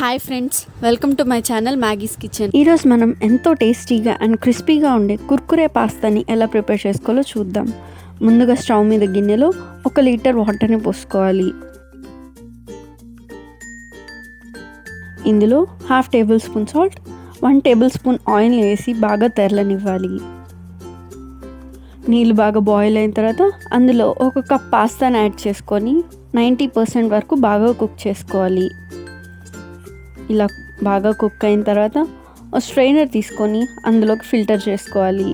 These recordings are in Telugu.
Hi friends, welcome to my channel Maggie's kitchen. ఈరోజు మనం ఎంతో టేస్టీగా అండ్ క్రిస్పీగా ఉండే కుర్కురే పాస్తాని ఎలా ప్రిపేర్ చేసుకోవాలో చూద్దాం. ముందుగా స్టవ్ మీద గిన్నెలో 1 లీటర్ వాటర్ని పోసుకోవాలి. ఇందులో 1/2 tablespoon salt, 1 table spoon oil వేసి బాగా తెరలనివ్వాలి. నీళ్ళు బాగా బాయిల్ అయిన తర్వాత అందులో 1 కప్ పాస్తాని యాడ్ చేసుకొని 90% వరకు బాగా కుక్ చేసుకోవాలి. ఇలా బాగా కుక్ అయిన తర్వాత ఒక స్ట్రైనర్ తీసుకొని అందులోకి ఫిల్టర్ చేసుకోవాలి.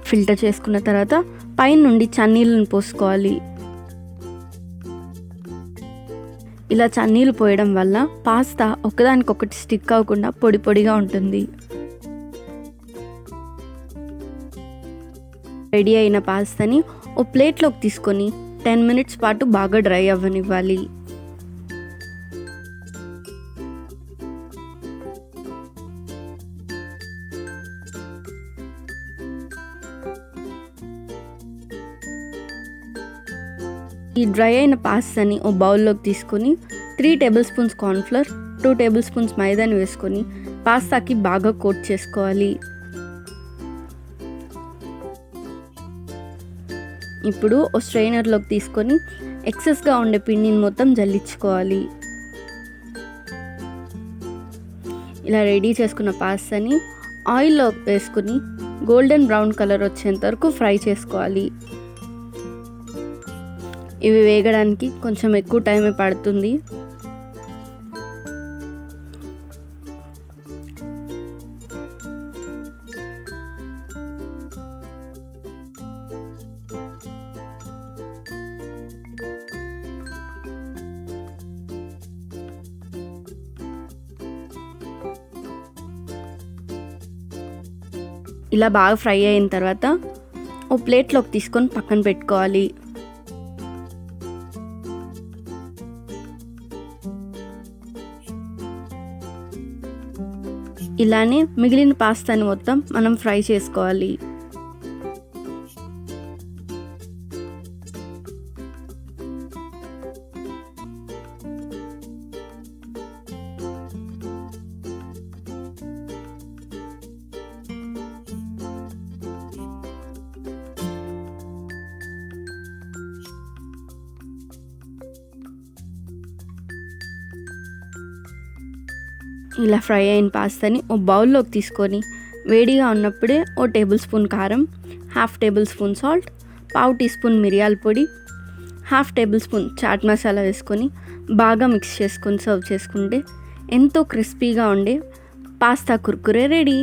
ఫిల్టర్ చేసుకున్న తర్వాత పైన నుండి చన్నీళ్ళను పోసుకోవాలి. ఇలా చన్నీళ్ళు పోయడం వల్ల పాస్తా ఒకదానికొకటి స్టిక్ అవ్వకుండా పొడి పొడిగా ఉంటుంది. రెడీ అయిన పాస్తాని ఓ ప్లేట్లోకి తీసుకొని 10 మినిట్స్ పాటు బాగా డ్రై అవ్వనివ్వాలి. ఈ డ్రై అయిన పాస్తాని ఓ బౌల్లోకి తీసుకొని 3 tablespoons cornflour, 2 tablespoons మైదాని వేసుకొని పాస్తాకి బాగా కోట్ చేసుకోవాలి. ఇప్పుడు ఓ స్ట్రైనర్లోకి తీసుకొని ఎక్సెస్గా ఉండే పిండిని మొత్తం జల్లించుకోవాలి. ఇలా రెడీ చేసుకున్న పాస్తాని ఆయిల్లో వేసుకుని గోల్డెన్ బ్రౌన్ కలర్ వచ్చేంత వరకు ఫ్రై చేసుకోవాలి. ఇవి వేగడానికి కొంచెం ఎక్కువ టైం పడుతుంది. ఇలా బాగా ఫ్రై అయిన తర్వాత ఓ ప్లేట్లోకి తీసుకొని పక్కన పెట్టుకోవాలి. ఇలానే మిగిలిన పాస్తాని మొత్తం మనం ఫ్రై చేసుకోవాలి. ఇలా ఫ్రై అయిన పాస్తాని ఓ బౌల్లోకి తీసుకొని వేడిగా ఉన్నప్పుడే ఓ టేబుల్ స్పూన్ కారం, 1/2 tablespoon salt, 1/2 teaspoon మిరియాల పొడి, 1/2 టేబుల్ స్పూన్ చాట్ మసాలా వేసుకొని బాగా మిక్స్ చేసుకొని సర్వ్ చేసుకుంటే ఎంతో క్రిస్పీగా ఉండే పాస్తా కుర్కురే రెడీ.